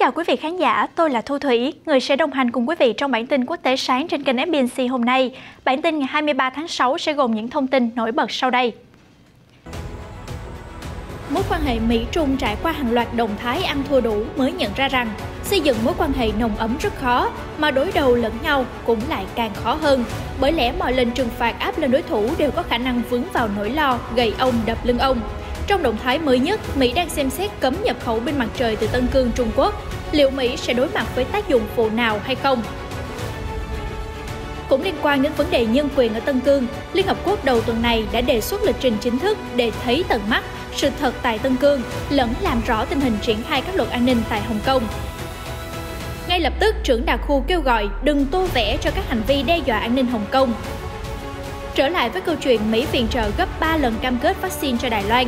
chào quý vị khán giả, tôi là Thu Thủy, người sẽ đồng hành cùng quý vị trong bản tin quốc tế sáng trên kênh FBNC hôm nay. Bản tin ngày 23 tháng 6 sẽ gồm những thông tin nổi bật sau đây. Mối quan hệ Mỹ-Trung trải qua hàng loạt động thái ăn thua đủ mới nhận ra rằng xây dựng mối quan hệ nồng ấm rất khó, mà đối đầu lẫn nhau cũng lại càng khó hơn. Bởi lẽ mọi lần trừng phạt áp lên đối thủ đều có khả năng vướng vào nỗi lo gậy ông đập lưng ông. Trong động thái mới nhất, Mỹ đang xem xét cấm nhập khẩu pin mặt trời từ Tân Cương, Trung Quốc. Liệu Mỹ sẽ đối mặt với tác dụng phụ nào hay không? Cũng liên quan đến vấn đề nhân quyền ở Tân Cương, Liên Hợp Quốc đầu tuần này đã đề xuất lịch trình chính thức để thấy tận mắt sự thật tại Tân Cương, lẫn làm rõ tình hình triển khai các luật an ninh tại Hồng Kông. Ngay lập tức, trưởng đặc khu kêu gọi đừng tô vẽ cho các hành vi đe dọa an ninh Hồng Kông. Trở lại với câu chuyện Mỹ viện trợ gấp 3 lần cam kết vaccine cho Đài Loan.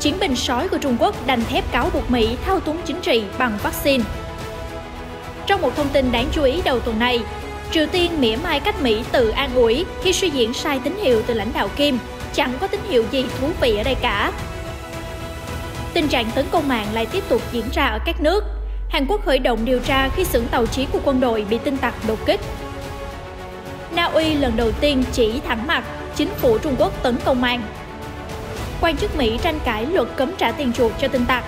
Chiến binh sói của Trung Quốc đành thép cáo buộc Mỹ thao túng chính trị bằng vaccine. Trong một thông tin đáng chú ý đầu tuần này, Triều Tiên mỉa mai cách Mỹ tự an ủi khi suy diễn sai tín hiệu từ lãnh đạo Kim, chẳng có tín hiệu gì thú vị ở đây cả. Tình trạng tấn công mạng lại tiếp tục diễn ra ở các nước. Hàn Quốc khởi động điều tra khi xưởng tàu chiến của quân đội bị tin tặc đột kích. Na Uy lần đầu tiên chỉ thẳng mặt, chính phủ Trung Quốc tấn công mạng. Quan chức Mỹ tranh cãi luật cấm trả tiền chuộc cho tin tặc.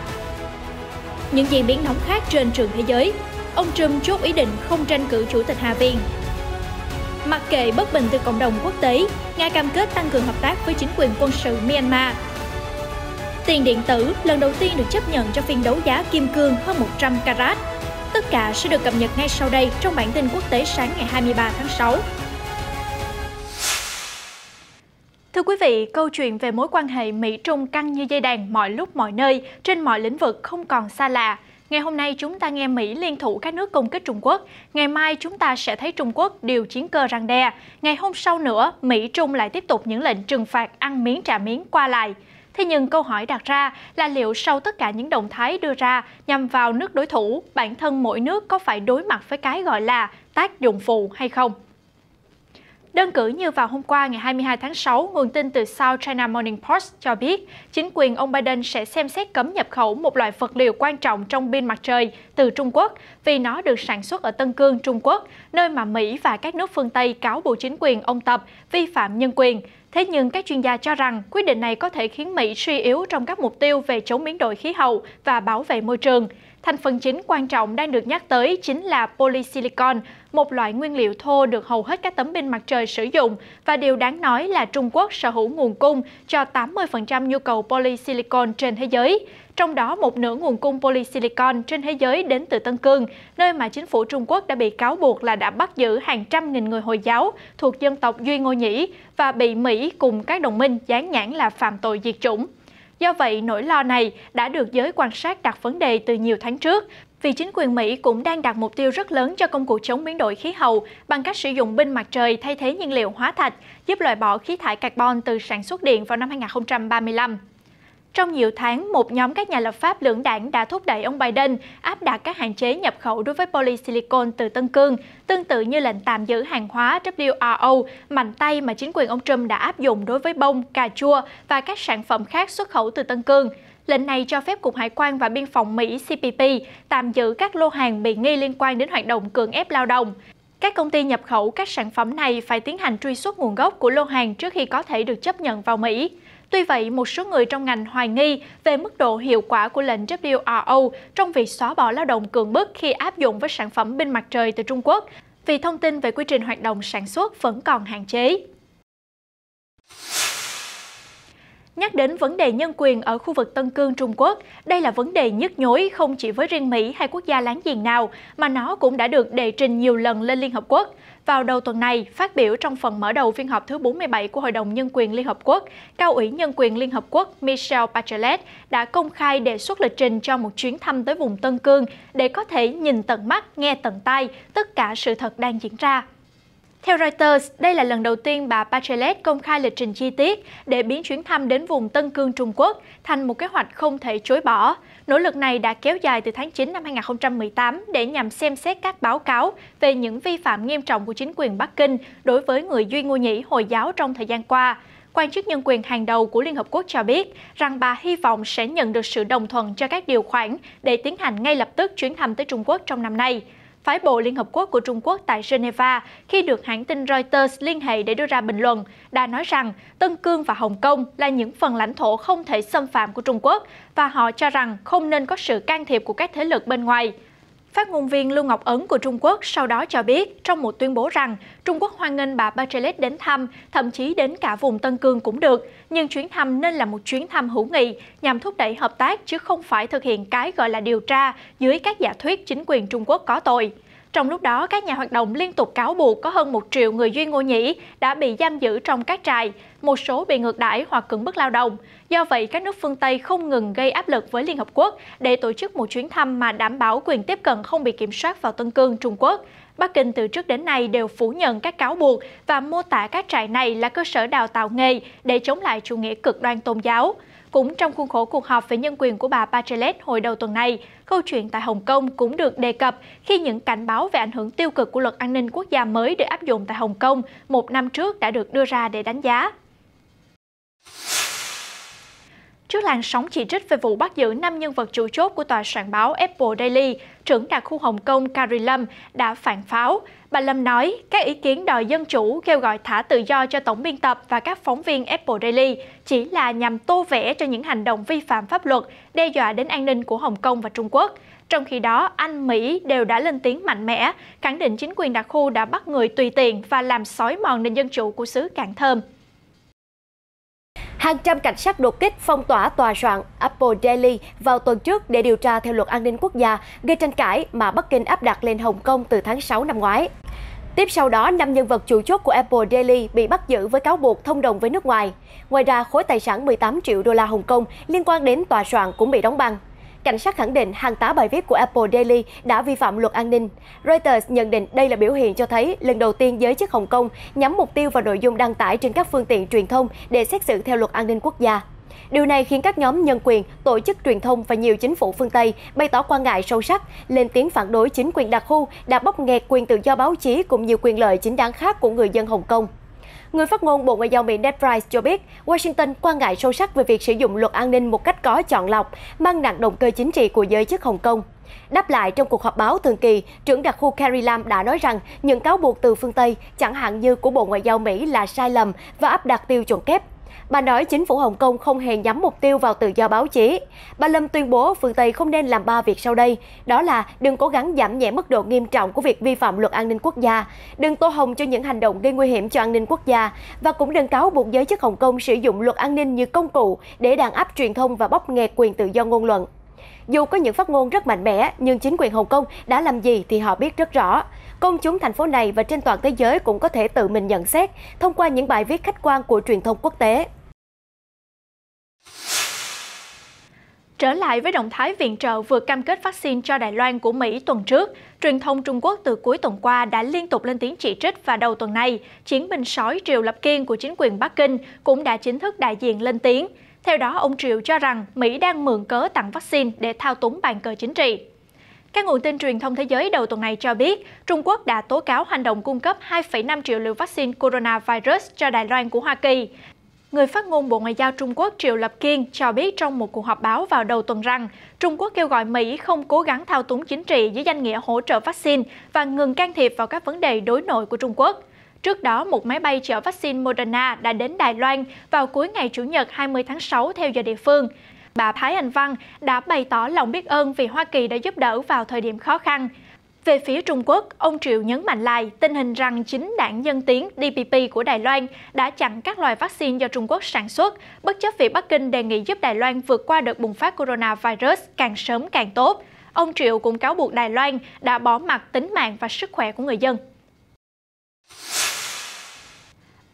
Những diễn biến nóng khác trên trường thế giới, ông Trump chốt ý định không tranh cử chủ tịch Hạ viện. Mặc kệ bất bình từ cộng đồng quốc tế, Nga cam kết tăng cường hợp tác với chính quyền quân sự Myanmar. Tiền điện tử lần đầu tiên được chấp nhận cho phiên đấu giá kim cương hơn 100 carat. Tất cả sẽ được cập nhật ngay sau đây trong bản tin quốc tế sáng ngày 23 tháng 6. Thưa quý vị, câu chuyện về mối quan hệ Mỹ-Trung căng như dây đàn mọi lúc mọi nơi, trên mọi lĩnh vực không còn xa lạ. Ngày hôm nay chúng ta nghe Mỹ liên thủ các nước công kích Trung Quốc. Ngày mai chúng ta sẽ thấy Trung Quốc điều chiến cơ răn đe. Ngày hôm sau nữa, Mỹ-Trung lại tiếp tục những lệnh trừng phạt ăn miếng trả miếng qua lại. Thế nhưng câu hỏi đặt ra là liệu sau tất cả những động thái đưa ra nhằm vào nước đối thủ, bản thân mỗi nước có phải đối mặt với cái gọi là tác dụng phụ hay không? Đơn cử như vào hôm qua ngày 22 tháng 6, nguồn tin từ South China Morning Post cho biết chính quyền ông Biden sẽ xem xét cấm nhập khẩu một loại vật liệu quan trọng trong pin mặt trời từ Trung Quốc vì nó được sản xuất ở Tân Cương, Trung Quốc, nơi mà Mỹ và các nước phương Tây cáo buộc chính quyền ông Tập vi phạm nhân quyền. Thế nhưng các chuyên gia cho rằng quyết định này có thể khiến Mỹ suy yếu trong các mục tiêu về chống biến đổi khí hậu và bảo vệ môi trường. Thành phần chính quan trọng đang được nhắc tới chính là polysilicon, một loại nguyên liệu thô được hầu hết các tấm pin mặt trời sử dụng, và điều đáng nói là Trung Quốc sở hữu nguồn cung cho 80% nhu cầu polysilicon trên thế giới. Trong đó, một nửa nguồn cung polysilicon trên thế giới đến từ Tân Cương, nơi mà chính phủ Trung Quốc đã bị cáo buộc là đã bắt giữ hàng trăm nghìn người Hồi giáo thuộc dân tộc Duy Ngô Nhĩ và bị Mỹ cùng các đồng minh dán nhãn là phạm tội diệt chủng. Do vậy, nỗi lo này đã được giới quan sát đặt vấn đề từ nhiều tháng trước, vì chính quyền Mỹ cũng đang đặt mục tiêu rất lớn cho công cuộc chống biến đổi khí hậu bằng cách sử dụng pin mặt trời thay thế nhiên liệu hóa thạch, giúp loại bỏ khí thải carbon từ sản xuất điện vào năm 2035. Trong nhiều tháng, một nhóm các nhà lập pháp lưỡng đảng đã thúc đẩy ông Biden áp đặt các hạn chế nhập khẩu đối với polysilicon từ Tân Cương, tương tự như lệnh tạm giữ hàng hóa WRO mạnh tay mà chính quyền ông Trump đã áp dụng đối với bông, cà chua và các sản phẩm khác xuất khẩu từ Tân Cương. Lệnh này cho phép Cục Hải quan và Biên phòng Mỹ CBP tạm giữ các lô hàng bị nghi liên quan đến hoạt động cưỡng ép lao động. Các công ty nhập khẩu các sản phẩm này phải tiến hành truy xuất nguồn gốc của lô hàng trước khi có thể được chấp nhận vào Mỹ. Tuy vậy, một số người trong ngành hoài nghi về mức độ hiệu quả của lệnh WRO trong việc xóa bỏ lao động cưỡng bức khi áp dụng với sản phẩm pin mặt trời từ Trung Quốc, vì thông tin về quy trình hoạt động sản xuất vẫn còn hạn chế. Nhắc đến vấn đề nhân quyền ở khu vực Tân Cương, Trung Quốc, đây là vấn đề nhức nhối không chỉ với riêng Mỹ hay quốc gia láng giềng nào, mà nó cũng đã được đệ trình nhiều lần lên Liên Hợp Quốc. Vào đầu tuần này, phát biểu trong phần mở đầu phiên họp thứ 47 của Hội đồng Nhân quyền Liên Hợp Quốc, Cao ủy Nhân quyền Liên Hợp Quốc Michelle Bachelet đã công khai đề xuất lịch trình cho một chuyến thăm tới vùng Tân Cương để có thể nhìn tận mắt, nghe tận tai tất cả sự thật đang diễn ra. Theo Reuters, đây là lần đầu tiên bà Bachelet công khai lịch trình chi tiết để biến chuyến thăm đến vùng Tân Cương, Trung Quốc thành một kế hoạch không thể chối bỏ. Nỗ lực này đã kéo dài từ tháng 9 năm 2018 để nhằm xem xét các báo cáo về những vi phạm nghiêm trọng của chính quyền Bắc Kinh đối với người Duy Ngô Nhĩ Hồi giáo trong thời gian qua. Quan chức nhân quyền hàng đầu của Liên Hợp Quốc cho biết rằng bà hy vọng sẽ nhận được sự đồng thuận cho các điều khoản để tiến hành ngay lập tức chuyến thăm tới Trung Quốc trong năm nay. Phái bộ Liên Hợp Quốc của Trung Quốc tại Geneva, khi được hãng tin Reuters liên hệ để đưa ra bình luận, đã nói rằng Tân Cương và Hồng Kông là những phần lãnh thổ không thể xâm phạm của Trung Quốc và họ cho rằng không nên có sự can thiệp của các thế lực bên ngoài. Phát ngôn viên Lưu Ngọc Ấn của Trung Quốc sau đó cho biết trong một tuyên bố rằng Trung Quốc hoan nghênh bà Bachelet đến thăm, thậm chí đến cả vùng Tân Cương cũng được, nhưng chuyến thăm nên là một chuyến thăm hữu nghị nhằm thúc đẩy hợp tác chứ không phải thực hiện cái gọi là điều tra dưới các giả thuyết chính quyền Trung Quốc có tội. Trong lúc đó, các nhà hoạt động liên tục cáo buộc có hơn 1 triệu người Duy Ngô Nhĩ đã bị giam giữ trong các trại, một số bị ngược đãi hoặc cưỡng bức lao động. Do vậy, các nước phương Tây không ngừng gây áp lực với Liên Hợp Quốc để tổ chức một chuyến thăm mà đảm bảo quyền tiếp cận không bị kiểm soát vào Tân Cương, Trung Quốc. Bắc Kinh từ trước đến nay đều phủ nhận các cáo buộc và mô tả các trại này là cơ sở đào tạo nghề để chống lại chủ nghĩa cực đoan tôn giáo. Cũng trong khuôn khổ cuộc họp về nhân quyền của bà Bachelet hồi đầu tuần này, câu chuyện tại Hồng Kông cũng được đề cập khi những cảnh báo về ảnh hưởng tiêu cực của luật an ninh quốc gia mới được áp dụng tại Hồng Kông một năm trước đã được đưa ra để đánh giá. Trước làn sóng chỉ trích về vụ bắt giữ 5 nhân vật chủ chốt của tòa soạn báo Apple Daily, trưởng đặc khu Hồng Kông Carrie Lam đã phản pháo. Bà Lam nói, các ý kiến đòi dân chủ kêu gọi thả tự do cho tổng biên tập và các phóng viên Apple Daily chỉ là nhằm tô vẽ cho những hành động vi phạm pháp luật, đe dọa đến an ninh của Hồng Kông và Trung Quốc. Trong khi đó, Anh, Mỹ đều đã lên tiếng mạnh mẽ, khẳng định chính quyền đặc khu đã bắt người tùy tiện và làm xói mòn nền dân chủ của xứ Cạn Thơm. Hàng trăm cảnh sát đột kích phong tỏa tòa soạn Apple Daily vào tuần trước để điều tra theo luật an ninh quốc gia, gây tranh cãi mà Bắc Kinh áp đặt lên Hồng Kông từ tháng 6 năm ngoái. Tiếp sau đó, 5 nhân vật chủ chốt của Apple Daily bị bắt giữ với cáo buộc thông đồng với nước ngoài. Ngoài ra, khối tài sản 18 triệu đô la Hồng Kông liên quan đến tòa soạn cũng bị đóng băng. Cảnh sát khẳng định hàng tá bài viết của Apple Daily đã vi phạm luật an ninh. Reuters nhận định đây là biểu hiện cho thấy lần đầu tiên giới chức Hồng Kông nhắm mục tiêu vào nội dung đăng tải trên các phương tiện truyền thông để xét xử theo luật an ninh quốc gia. Điều này khiến các nhóm nhân quyền, tổ chức truyền thông và nhiều chính phủ phương Tây bày tỏ quan ngại sâu sắc, lên tiếng phản đối chính quyền đặc khu đã bóp nghẹt quyền tự do báo chí cùng nhiều quyền lợi chính đáng khác của người dân Hồng Kông. Người phát ngôn Bộ Ngoại giao Mỹ Ned Price cho biết, Washington quan ngại sâu sắc về việc sử dụng luật an ninh một cách có chọn lọc, mang nặng động cơ chính trị của giới chức Hồng Kông. Đáp lại trong cuộc họp báo thường kỳ, trưởng đặc khu Carrie Lam đã nói rằng những cáo buộc từ phương Tây, chẳng hạn như của Bộ Ngoại giao Mỹ là sai lầm và áp đặt tiêu chuẩn kép. Bà nói chính phủ Hồng Kông không hề nhắm mục tiêu vào tự do báo chí. Bà Lâm tuyên bố phương Tây không nên làm 3 việc sau đây. Đó là đừng cố gắng giảm nhẹ mức độ nghiêm trọng của việc vi phạm luật an ninh quốc gia, đừng tô hồng cho những hành động gây nguy hiểm cho an ninh quốc gia, và cũng đừng cáo buộc giới chức Hồng Kông sử dụng luật an ninh như công cụ để đàn áp truyền thông và bóp nghẹt quyền tự do ngôn luận. Dù có những phát ngôn rất mạnh mẽ, nhưng chính quyền Hồng Kông đã làm gì thì họ biết rất rõ. Công chúng thành phố này và trên toàn thế giới cũng có thể tự mình nhận xét thông qua những bài viết khách quan của truyền thông quốc tế. Trở lại với động thái viện trợ vừa cam kết vaccine cho Đài Loan của Mỹ tuần trước, truyền thông Trung Quốc từ cuối tuần qua đã liên tục lên tiếng chỉ trích và đầu tuần này, chiến binh sói Triều Lập Kiên của chính quyền Bắc Kinh cũng đã chính thức đại diện lên tiếng. Theo đó, ông Triều cho rằng Mỹ đang mượn cớ tặng vaccine để thao túng bàn cờ chính trị. Các nguồn tin truyền thông thế giới đầu tuần này cho biết, Trung Quốc đã tố cáo hành động cung cấp 2,5 triệu liều vaccine coronavirus cho Đài Loan của Hoa Kỳ. Người phát ngôn Bộ Ngoại giao Trung Quốc Triều Lập Kiên cho biết trong một cuộc họp báo vào đầu tuần rằng Trung Quốc kêu gọi Mỹ không cố gắng thao túng chính trị dưới danh nghĩa hỗ trợ vaccine và ngừng can thiệp vào các vấn đề đối nội của Trung Quốc. Trước đó, một máy bay chở vaccine Moderna đã đến Đài Loan vào cuối ngày Chủ nhật 20 tháng 6 theo giờ địa phương. Bà Thái Anh Văn đã bày tỏ lòng biết ơn vì Hoa Kỳ đã giúp đỡ vào thời điểm khó khăn. Về phía Trung Quốc, ông Triệu nhấn mạnh lại tình hình rằng chính đảng Dân Tiến DPP của Đài Loan đã chặn các loại vaccine do Trung Quốc sản xuất, bất chấp việc Bắc Kinh đề nghị giúp Đài Loan vượt qua đợt bùng phát coronavirus càng sớm càng tốt. Ông Triệu cũng cáo buộc Đài Loan đã bỏ mặc tính mạng và sức khỏe của người dân.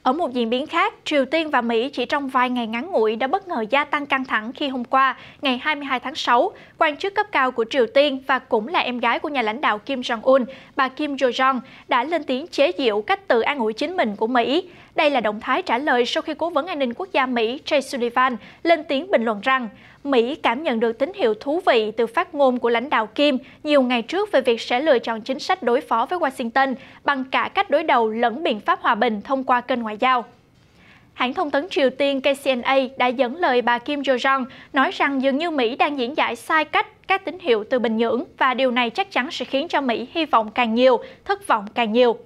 Ở một diễn biến khác, Triều Tiên và Mỹ chỉ trong vài ngày ngắn ngủi đã bất ngờ gia tăng căng thẳng khi hôm qua, ngày 22 tháng 6, quan chức cấp cao của Triều Tiên và cũng là em gái của nhà lãnh đạo Kim Jong-un, bà Kim Yo-jong, đã lên tiếng chế giễu cách tự an ủi chính mình của Mỹ. Đây là động thái trả lời sau khi Cố vấn An ninh Quốc gia Mỹ Jake Sullivan lên tiếng bình luận rằng Mỹ cảm nhận được tín hiệu thú vị từ phát ngôn của lãnh đạo Kim nhiều ngày trước về việc sẽ lựa chọn chính sách đối phó với Washington bằng cả cách đối đầu lẫn biện pháp hòa bình thông qua kênh ngoại giao. Hãng thông tấn Triều Tiên KCNA đã dẫn lời bà Kim Yo-jong nói rằng dường như Mỹ đang diễn giải sai cách các tín hiệu từ Bình Nhưỡng và điều này chắc chắn sẽ khiến cho Mỹ hy vọng càng nhiều, thất vọng càng nhiều.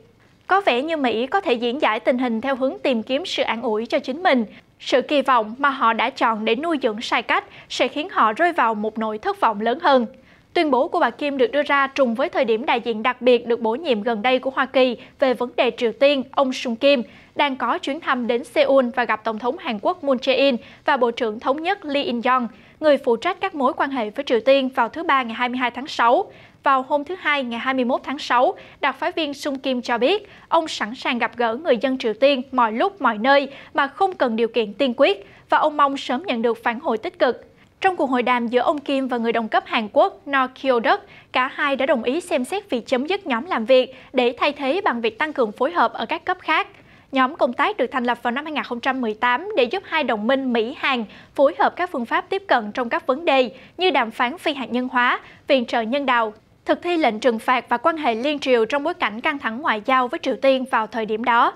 Có vẻ như Mỹ có thể diễn giải tình hình theo hướng tìm kiếm sự an ủi cho chính mình. Sự kỳ vọng mà họ đã chọn để nuôi dưỡng sai cách sẽ khiến họ rơi vào một nỗi thất vọng lớn hơn. Tuyên bố của bà Kim được đưa ra trùng với thời điểm đại diện đặc biệt được bổ nhiệm gần đây của Hoa Kỳ về vấn đề Triều Tiên, ông Sung Kim, đang có chuyến thăm đến Seoul và gặp Tổng thống Hàn Quốc Moon Jae-in và Bộ trưởng Thống nhất Lee In-yong, người phụ trách các mối quan hệ với Triều Tiên vào thứ Ba ngày 22 tháng 6. Vào hôm thứ Hai ngày 21 tháng 6, đặc phái viên Sung Kim cho biết ông sẵn sàng gặp gỡ người dân Triều Tiên mọi lúc mọi nơi mà không cần điều kiện tiên quyết và ông mong sớm nhận được phản hồi tích cực. Trong cuộc hội đàm giữa ông Kim và người đồng cấp Hàn Quốc No Kyo-duk, cả hai đã đồng ý xem xét việc chấm dứt nhóm làm việc để thay thế bằng việc tăng cường phối hợp ở các cấp khác. Nhóm công tác được thành lập vào năm 2018 để giúp hai đồng minh Mỹ-Hàn phối hợp các phương pháp tiếp cận trong các vấn đề như đàm phán phi hạt nhân hóa, viện trợ nhân đạo, thực thi lệnh trừng phạt và quan hệ liên triều trong bối cảnh căng thẳng ngoại giao với Triều Tiên vào thời điểm đó.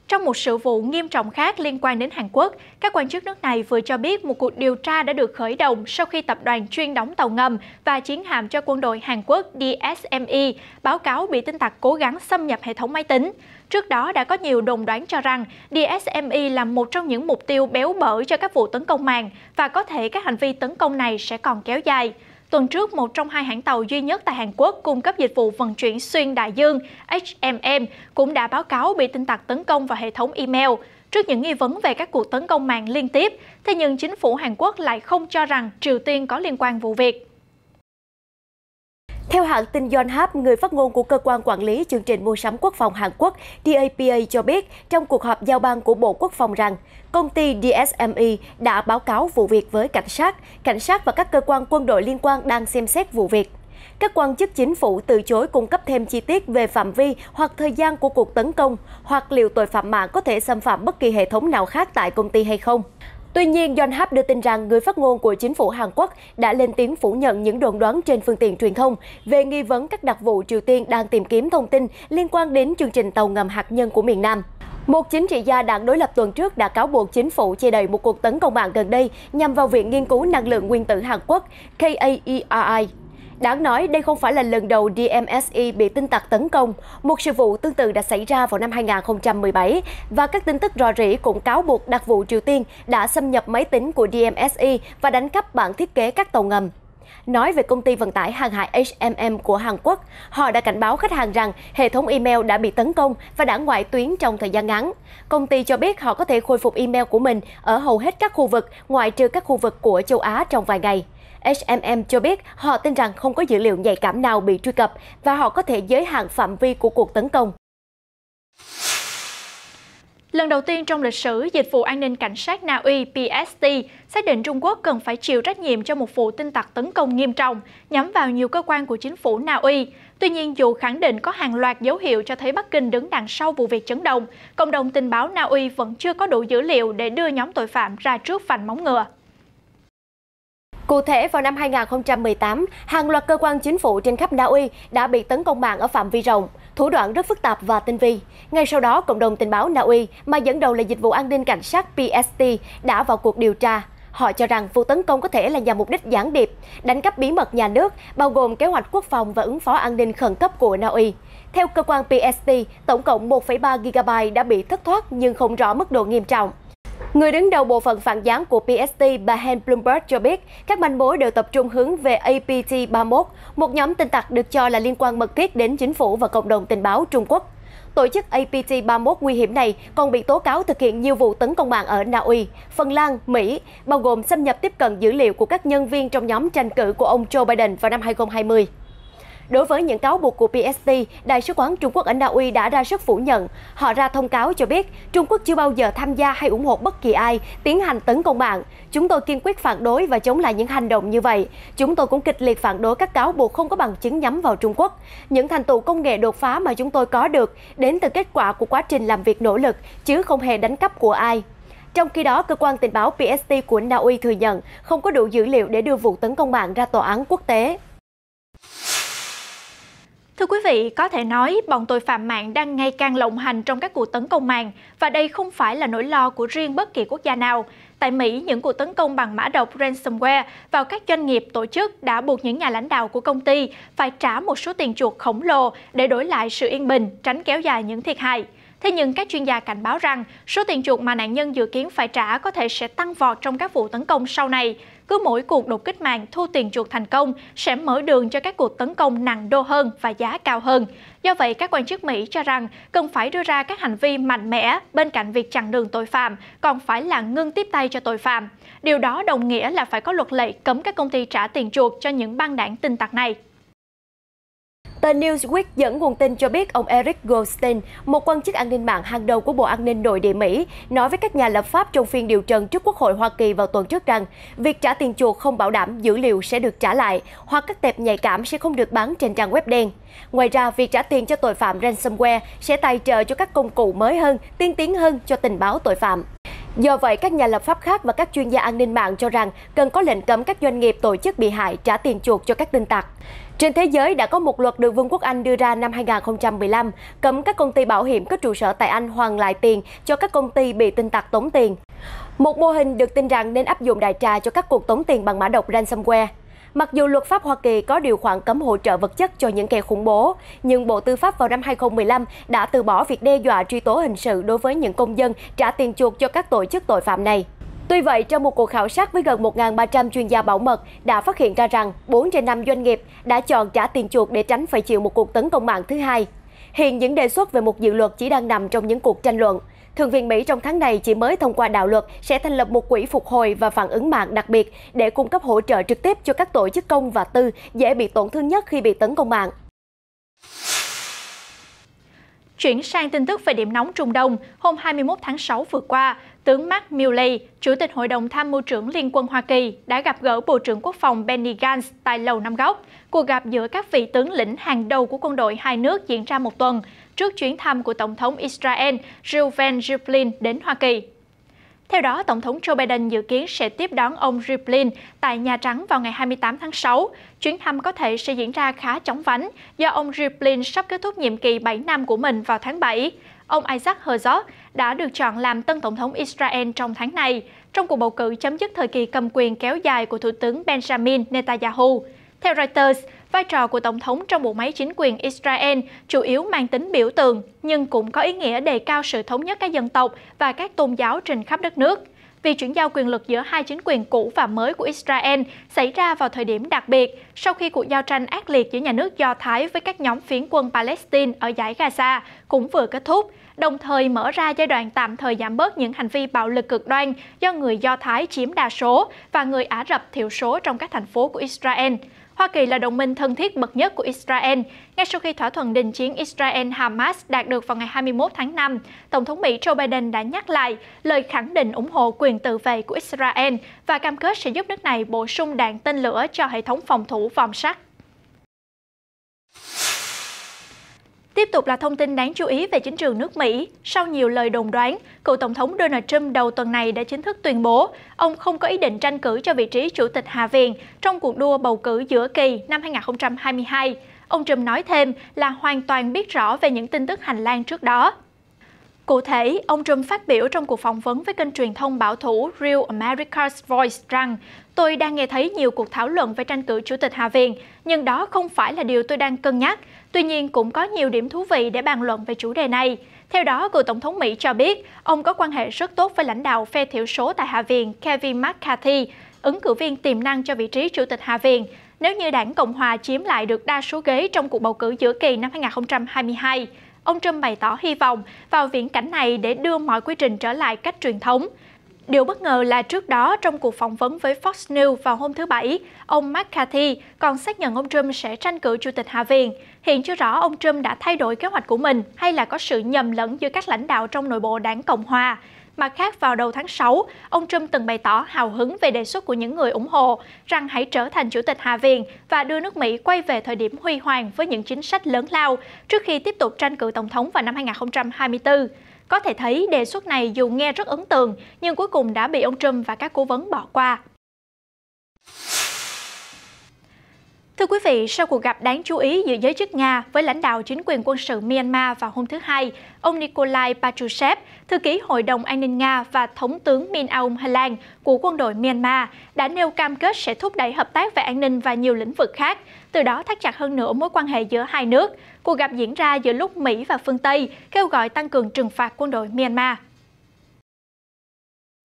Trong một sự vụ nghiêm trọng khác liên quan đến Hàn Quốc, các quan chức nước này vừa cho biết một cuộc điều tra đã được khởi động sau khi tập đoàn chuyên đóng tàu ngầm và chiến hạm cho quân đội Hàn Quốc DSME báo cáo bị tin tặc cố gắng xâm nhập hệ thống máy tính. Trước đó đã có nhiều đồn đoán cho rằng DSME là một trong những mục tiêu béo bở cho các vụ tấn công mạng và có thể các hành vi tấn công này sẽ còn kéo dài. Tuần trước, một trong hai hãng tàu duy nhất tại Hàn Quốc cung cấp dịch vụ vận chuyển xuyên đại dương HMM cũng đã báo cáo bị tin tặc tấn công vào hệ thống email. Trước những nghi vấn về các cuộc tấn công mạng liên tiếp, thế nhưng chính phủ Hàn Quốc lại không cho rằng Triều Tiên có liên quan vụ việc. Theo hãng tin Yonhap, người phát ngôn của Cơ quan Quản lý Chương trình Mua sắm Quốc phòng Hàn Quốc DAPA cho biết trong cuộc họp giao ban của Bộ Quốc phòng rằng công ty DSME đã báo cáo vụ việc với cảnh sát và các cơ quan quân đội liên quan đang xem xét vụ việc. Các quan chức chính phủ từ chối cung cấp thêm chi tiết về phạm vi hoặc thời gian của cuộc tấn công hoặc liệu tội phạm mạng có thể xâm phạm bất kỳ hệ thống nào khác tại công ty hay không. Tuy nhiên, Yonhap đưa tin rằng người phát ngôn của chính phủ Hàn Quốc đã lên tiếng phủ nhận những đồn đoán trên phương tiện truyền thông về nghi vấn các đặc vụ Triều Tiên đang tìm kiếm thông tin liên quan đến chương trình tàu ngầm hạt nhân của miền Nam. Một chính trị gia đảng đối lập tuần trước đã cáo buộc chính phủ che đậy một cuộc tấn công mạng gần đây nhằm vào Viện Nghiên cứu Năng lượng Nguyên tử Hàn Quốc KAERI. Đáng nói, đây không phải là lần đầu DMSE bị tin tặc tấn công. Một sự vụ tương tự đã xảy ra vào năm 2017 và các tin tức rò rỉ cũng cáo buộc đặc vụ Triều Tiên đã xâm nhập máy tính của DMSE và đánh cắp bản thiết kế các tàu ngầm. Nói về công ty vận tải hàng hải HMM của Hàn Quốc, họ đã cảnh báo khách hàng rằng hệ thống email đã bị tấn công và đã ngoại tuyến trong thời gian ngắn. Công ty cho biết họ có thể khôi phục email của mình ở hầu hết các khu vực, ngoại trừ các khu vực của châu Á trong vài ngày. HMM cho biết họ tin rằng không có dữ liệu nhạy cảm nào bị truy cập và họ có thể giới hạn phạm vi của cuộc tấn công. Lần đầu tiên trong lịch sử, Dịch vụ An ninh Cảnh sát Na Uy PST xác định Trung Quốc cần phải chịu trách nhiệm cho một vụ tin tặc tấn công nghiêm trọng nhắm vào nhiều cơ quan của chính phủ Na Uy. Tuy nhiên, dù khẳng định có hàng loạt dấu hiệu cho thấy Bắc Kinh đứng đằng sau vụ việc chấn động, cộng đồng tình báo Na Uy vẫn chưa có đủ dữ liệu để đưa nhóm tội phạm ra trước vành móng ngựa. Cụ thể, vào năm 2018, hàng loạt cơ quan chính phủ trên khắp Na Uy đã bị tấn công mạng ở phạm vi rộng, thủ đoạn rất phức tạp và tinh vi. Ngay sau đó, cộng đồng tình báo Na Uy, mà dẫn đầu là Dịch vụ An ninh Cảnh sát PST, đã vào cuộc điều tra. Họ cho rằng vụ tấn công có thể là nhằm mục đích gián điệp, đánh cắp bí mật nhà nước, bao gồm kế hoạch quốc phòng và ứng phó an ninh khẩn cấp của Na Uy. Theo cơ quan PST, tổng cộng 1,3 GB đã bị thất thoát nhưng không rõ mức độ nghiêm trọng. Người đứng đầu bộ phận phản gián của PST, bà Hen Bloomberg cho biết các manh mối đều tập trung hướng về APT-31, một nhóm tin tặc được cho là liên quan mật thiết đến chính phủ và cộng đồng tình báo Trung Quốc. Tổ chức APT-31 nguy hiểm này còn bị tố cáo thực hiện nhiều vụ tấn công mạng ở Na Uy, Phần Lan, Mỹ, bao gồm xâm nhập tiếp cận dữ liệu của các nhân viên trong nhóm tranh cử của ông Joe Biden vào năm 2020. Đối với những cáo buộc của PST, Đại sứ quán Trung Quốc ở Na Uy đã ra sức phủ nhận. Họ ra thông cáo cho biết Trung Quốc chưa bao giờ tham gia hay ủng hộ bất kỳ ai tiến hành tấn công mạng. Chúng tôi kiên quyết phản đối và chống lại những hành động như vậy. Chúng tôi cũng kịch liệt phản đối các cáo buộc không có bằng chứng nhắm vào Trung Quốc. Những thành tựu công nghệ đột phá mà chúng tôi có được đến từ kết quả của quá trình làm việc nỗ lực, chứ không hề đánh cắp của ai. Trong khi đó, cơ quan tình báo PST của Na Uy thừa nhận không có đủ dữ liệu để đưa vụ tấn công mạng ra tòa án quốc tế. Thưa quý vị, có thể nói bọn tội phạm mạng đang ngày càng lộng hành trong các cuộc tấn công mạng và đây không phải là nỗi lo của riêng bất kỳ quốc gia nào. Tại Mỹ, những cuộc tấn công bằng mã độc ransomware vào các doanh nghiệp tổ chức đã buộc những nhà lãnh đạo của công ty phải trả một số tiền chuộc khổng lồ để đổi lại sự yên bình, tránh kéo dài những thiệt hại. Thế nhưng các chuyên gia cảnh báo rằng số tiền chuộc mà nạn nhân dự kiến phải trả có thể sẽ tăng vọt trong các vụ tấn công sau này. Cứ mỗi cuộc đột kích mạng thu tiền chuộc thành công sẽ mở đường cho các cuộc tấn công nặng đô hơn và giá cao hơn. Do vậy, các quan chức Mỹ cho rằng cần phải đưa ra các hành vi mạnh mẽ bên cạnh việc chặn đường tội phạm, còn phải là ngưng tiếp tay cho tội phạm. Điều đó đồng nghĩa là phải có luật lệ cấm các công ty trả tiền chuộc cho những băng đảng tin tặc này. Tờ Newsweek dẫn nguồn tin cho biết ông Eric Goldstein, một quan chức an ninh mạng hàng đầu của Bộ An ninh Nội địa Mỹ, nói với các nhà lập pháp trong phiên điều trần trước Quốc hội Hoa Kỳ vào tuần trước rằng việc trả tiền chuộc không bảo đảm dữ liệu sẽ được trả lại hoặc các tệp nhạy cảm sẽ không được bán trên trang web đen. Ngoài ra, việc trả tiền cho tội phạm ransomware sẽ tài trợ cho các công cụ mới hơn, tiên tiến hơn cho tình báo tội phạm. Do vậy, các nhà lập pháp khác và các chuyên gia an ninh mạng cho rằng cần có lệnh cấm các doanh nghiệp tổ chức bị hại trả tiền chuộc cho các tin tặc. Trên thế giới đã có một luật được Vương quốc Anh đưa ra năm 2015 cấm các công ty bảo hiểm có trụ sở tại Anh hoàn lại tiền cho các công ty bị tin tặc tống tiền. Một mô hình được tin rằng nên áp dụng đại trà cho các cuộc tống tiền bằng mã độc ransomware. Mặc dù luật pháp Hoa Kỳ có điều khoản cấm hỗ trợ vật chất cho những kẻ khủng bố, nhưng Bộ Tư pháp vào năm 2015 đã từ bỏ việc đe dọa truy tố hình sự đối với những công dân trả tiền chuộc cho các tổ chức tội phạm này. Tuy vậy, trong một cuộc khảo sát với gần 1.300 chuyên gia bảo mật đã phát hiện ra rằng 4 trên 5 doanh nghiệp đã chọn trả tiền chuộc để tránh phải chịu một cuộc tấn công mạng thứ hai. Hiện những đề xuất về một dự luật chỉ đang nằm trong những cuộc tranh luận. Thượng viện Mỹ trong tháng này chỉ mới thông qua đạo luật sẽ thành lập một quỹ phục hồi và phản ứng mạng đặc biệt để cung cấp hỗ trợ trực tiếp cho các tổ chức công và tư dễ bị tổn thương nhất khi bị tấn công mạng. Chuyển sang tin tức về điểm nóng Trung Đông, hôm 21 tháng 6 vừa qua, tướng Mark Milley, Chủ tịch Hội đồng Tham mưu trưởng Liên quân Hoa Kỳ, đã gặp gỡ Bộ trưởng Quốc phòng Benny Gantz tại Lầu Năm Góc. Cuộc gặp giữa các vị tướng lĩnh hàng đầu của quân đội hai nước diễn ra một tuần trước chuyến thăm của Tổng thống Israel Reuven Rivlin đến Hoa Kỳ. Theo đó, Tổng thống Joe Biden dự kiến sẽ tiếp đón ông Rivlin tại Nhà Trắng vào ngày 28 tháng 6. Chuyến thăm có thể sẽ diễn ra khá chóng vánh do ông Rivlin sắp kết thúc nhiệm kỳ 7 năm của mình vào tháng 7. Ông Isaac Herzog đã được chọn làm tân Tổng thống Israel trong tháng này, trong cuộc bầu cử chấm dứt thời kỳ cầm quyền kéo dài của Thủ tướng Benjamin Netanyahu. Theo Reuters, vai trò của Tổng thống trong bộ máy chính quyền Israel chủ yếu mang tính biểu tượng, nhưng cũng có ý nghĩa đề cao sự thống nhất các dân tộc và các tôn giáo trên khắp đất nước. Việc chuyển giao quyền lực giữa hai chính quyền cũ và mới của Israel xảy ra vào thời điểm đặc biệt sau khi cuộc giao tranh ác liệt giữa nhà nước Do Thái với các nhóm phiến quân Palestine ở dải Gaza cũng vừa kết thúc, đồng thời mở ra giai đoạn tạm thời giảm bớt những hành vi bạo lực cực đoan do người Do Thái chiếm đa số và người Ả Rập thiểu số trong các thành phố của Israel. Hoa Kỳ là đồng minh thân thiết bậc nhất của Israel. Ngay sau khi thỏa thuận đình chiến Israel-Hamas đạt được vào ngày 21 tháng 5, Tổng thống Mỹ Joe Biden đã nhắc lại lời khẳng định ủng hộ quyền tự vệ của Israel và cam kết sẽ giúp nước này bổ sung đạn tên lửa cho hệ thống phòng thủ vòm sắt. Tiếp tục là thông tin đáng chú ý về chính trường nước Mỹ. Sau nhiều lời đồn đoán, cựu Tổng thống Donald Trump đầu tuần này đã chính thức tuyên bố ông không có ý định tranh cử cho vị trí Chủ tịch Hạ viện trong cuộc đua bầu cử giữa kỳ năm 2022. Ông Trump nói thêm là hoàn toàn biết rõ về những tin tức hành lang trước đó. Cụ thể, ông Trump phát biểu trong cuộc phỏng vấn với kênh truyền thông bảo thủ Real America's Voice rằng tôi đang nghe thấy nhiều cuộc thảo luận về tranh cử Chủ tịch Hạ viện, nhưng đó không phải là điều tôi đang cân nhắc. Tuy nhiên, cũng có nhiều điểm thú vị để bàn luận về chủ đề này. Theo đó, cựu Tổng thống Mỹ cho biết ông có quan hệ rất tốt với lãnh đạo phe thiểu số tại Hạ viện Kevin McCarthy, ứng cử viên tiềm năng cho vị trí Chủ tịch Hạ viện, nếu như đảng Cộng hòa chiếm lại được đa số ghế trong cuộc bầu cử giữa kỳ năm 2022. Ông Trump bày tỏ hy vọng vào viễn cảnh này để đưa mọi quy trình trở lại cách truyền thống. Điều bất ngờ là trước đó, trong cuộc phỏng vấn với Fox News vào hôm thứ Bảy, ông McCarthy còn xác nhận ông Trump sẽ tranh cử Chủ tịch Hạ viện. Hiện chưa rõ ông Trump đã thay đổi kế hoạch của mình hay là có sự nhầm lẫn giữa các lãnh đạo trong nội bộ đảng Cộng hòa. Mặt khác, vào đầu tháng 6, ông Trump từng bày tỏ hào hứng về đề xuất của những người ủng hộ rằng hãy trở thành Chủ tịch Hạ viện và đưa nước Mỹ quay về thời điểm huy hoàng với những chính sách lớn lao trước khi tiếp tục tranh cử Tổng thống vào năm 2024. Có thể thấy đề xuất này dù nghe rất ấn tượng, nhưng cuối cùng đã bị ông Trump và các cố vấn bỏ qua. Thưa quý vị, sau cuộc gặp đáng chú ý giữa giới chức Nga với lãnh đạo chính quyền quân sự Myanmar vào hôm thứ Hai, ông Nikolai Patrushev, thư ký Hội đồng An ninh Nga và Thống tướng Min Aung Hlaing của quân đội Myanmar đã nêu cam kết sẽ thúc đẩy hợp tác về an ninh và nhiều lĩnh vực khác, từ đó thắt chặt hơn nữa mối quan hệ giữa hai nước. Cuộc gặp diễn ra giữa lúc Mỹ và phương Tây kêu gọi tăng cường trừng phạt quân đội Myanmar.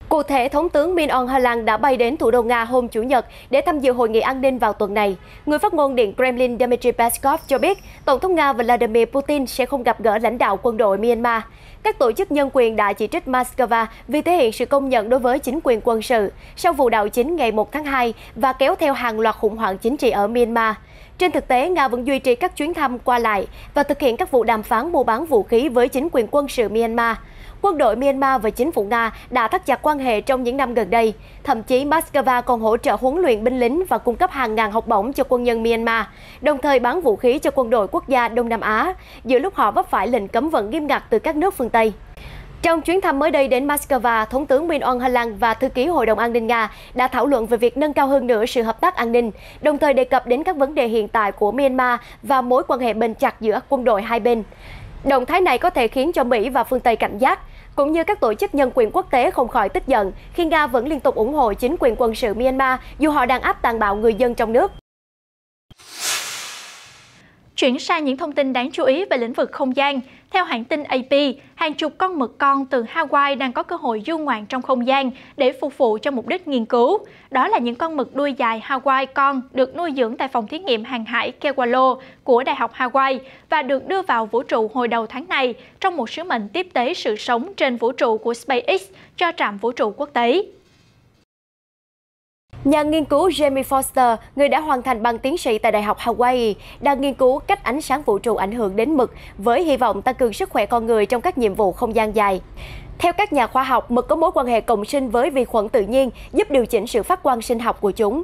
Cụ thể, Thống tướng Min Aung Hlaing đã bay đến thủ đô Nga hôm Chủ nhật để tham dự hội nghị an ninh vào tuần này. Người phát ngôn Điện Kremlin Dmitry Peskov cho biết, Tổng thống Nga Vladimir Putin sẽ không gặp gỡ lãnh đạo quân đội Myanmar. Các tổ chức nhân quyền đã chỉ trích Moscow vì thể hiện sự công nhận đối với chính quyền quân sự sau vụ đảo chính ngày 1 tháng 2 và kéo theo hàng loạt khủng hoảng chính trị ở Myanmar. Trên thực tế, Nga vẫn duy trì các chuyến thăm qua lại và thực hiện các vụ đàm phán mua bán vũ khí với chính quyền quân sự Myanmar. Quân đội Myanmar và chính phủ Nga đã thắt chặt quan hệ trong những năm gần đây. Thậm chí, Moscow còn hỗ trợ huấn luyện binh lính và cung cấp hàng ngàn học bổng cho quân nhân Myanmar, đồng thời bán vũ khí cho quân đội quốc gia Đông Nam Á, giữa lúc họ vấp phải lệnh cấm vận nghiêm ngặt từ các nước phương Tây. Trong chuyến thăm mới đây đến Moscow, Thống tướng Min Aung Hlaing và Thư ký Hội đồng An ninh Nga đã thảo luận về việc nâng cao hơn nữa sự hợp tác an ninh, đồng thời đề cập đến các vấn đề hiện tại của Myanmar và mối quan hệ bền chặt giữa quân đội hai bên. Động thái này có thể khiến cho Mỹ và phương Tây cảnh giác, cũng như các tổ chức nhân quyền quốc tế không khỏi tức giận khi Nga vẫn liên tục ủng hộ chính quyền quân sự Myanmar dù họ đang áp tàn bạo người dân trong nước. Chuyển sang những thông tin đáng chú ý về lĩnh vực không gian. Theo hãng tin AP, hàng chục con mực con từ Hawaii đang có cơ hội du ngoạn trong không gian để phục vụ cho mục đích nghiên cứu. Đó là những con mực đuôi dài Hawaii con được nuôi dưỡng tại phòng thí nghiệm hàng hải Kewalo của Đại học Hawaii và được đưa vào vũ trụ hồi đầu tháng này trong một sứ mệnh tiếp tế sự sống trên vũ trụ của SpaceX cho trạm vũ trụ quốc tế. Nhà nghiên cứu Jamie Foster, người đã hoàn thành bằng tiến sĩ tại Đại học Hawaii, đang nghiên cứu cách ánh sáng vũ trụ ảnh hưởng đến mực với hy vọng tăng cường sức khỏe con người trong các nhiệm vụ không gian dài. Theo các nhà khoa học, mực có mối quan hệ cộng sinh với vi khuẩn tự nhiên, giúp điều chỉnh sự phát quang sinh học của chúng.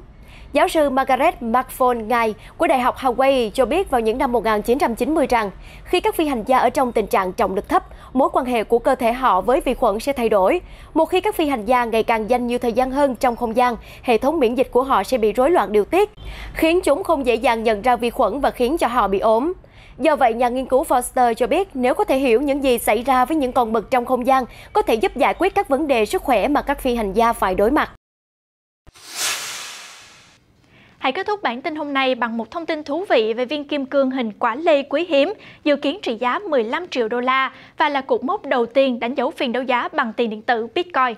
Giáo sư Margaret McFall của Đại học Hawaii cho biết vào những năm 1990 rằng khi các phi hành gia ở trong tình trạng trọng lực thấp, mối quan hệ của cơ thể họ với vi khuẩn sẽ thay đổi. Một khi các phi hành gia ngày càng dành nhiều thời gian hơn trong không gian, hệ thống miễn dịch của họ sẽ bị rối loạn điều tiết, khiến chúng không dễ dàng nhận ra vi khuẩn và khiến cho họ bị ốm. Do vậy, nhà nghiên cứu Foster cho biết nếu có thể hiểu những gì xảy ra với những con mực trong không gian, có thể giúp giải quyết các vấn đề sức khỏe mà các phi hành gia phải đối mặt. Hãy kết thúc bản tin hôm nay bằng một thông tin thú vị về viên kim cương hình quả lê quý hiếm, dự kiến trị giá 15 triệu đô la và là cột mốc đầu tiên đánh dấu phiên đấu giá bằng tiền điện tử Bitcoin.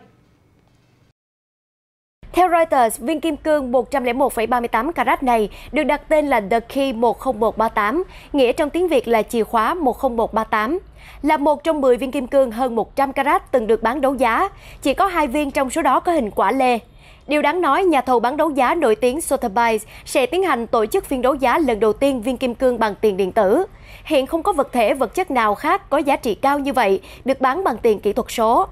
Theo Reuters, viên kim cương 101,38 carat này được đặt tên là The Key 10138, nghĩa trong tiếng Việt là chìa khóa 10138. Là một trong 10 viên kim cương hơn 100 carat từng được bán đấu giá, chỉ có 2 viên trong số đó có hình quả lê. Điều đáng nói, nhà thầu bán đấu giá nổi tiếng Sotheby's sẽ tiến hành tổ chức phiên đấu giá lần đầu tiên viên kim cương bằng tiền điện tử. Hiện không có vật thể vật chất nào khác có giá trị cao như vậy được bán bằng tiền kỹ thuật số.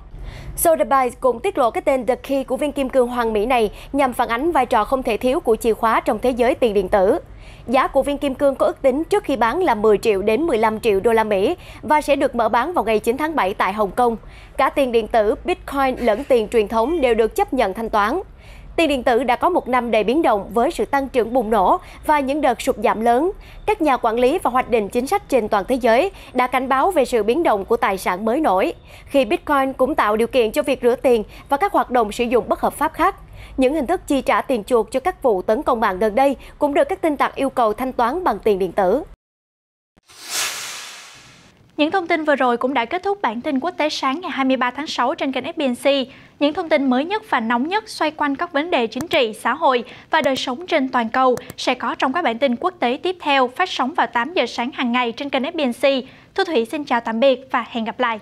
Sotheby's cũng tiết lộ cái tên The Key của viên kim cương hoàn mỹ này nhằm phản ánh vai trò không thể thiếu của chìa khóa trong thế giới tiền điện tử. Giá của viên kim cương có ước tính trước khi bán là 10 triệu đến 15 triệu đô la Mỹ và sẽ được mở bán vào ngày 9 tháng 7 tại Hồng Kông. Cả tiền điện tử, Bitcoin lẫn tiền truyền thống đều được chấp nhận thanh toán. Tiền điện tử đã có một năm đầy biến động với sự tăng trưởng bùng nổ và những đợt sụt giảm lớn. Các nhà quản lý và hoạch định chính sách trên toàn thế giới đã cảnh báo về sự biến động của tài sản mới nổi, khi Bitcoin cũng tạo điều kiện cho việc rửa tiền và các hoạt động sử dụng bất hợp pháp khác. Những hình thức chi trả tiền chuộc cho các vụ tấn công mạng gần đây cũng được các tin tặc yêu cầu thanh toán bằng tiền điện tử. Những thông tin vừa rồi cũng đã kết thúc bản tin quốc tế sáng ngày 23 tháng 6 trên kênh FBNC. Những thông tin mới nhất và nóng nhất xoay quanh các vấn đề chính trị, xã hội và đời sống trên toàn cầu sẽ có trong các bản tin quốc tế tiếp theo phát sóng vào 8 giờ sáng hàng ngày trên kênh FBNC. Thu Thủy xin chào tạm biệt và hẹn gặp lại.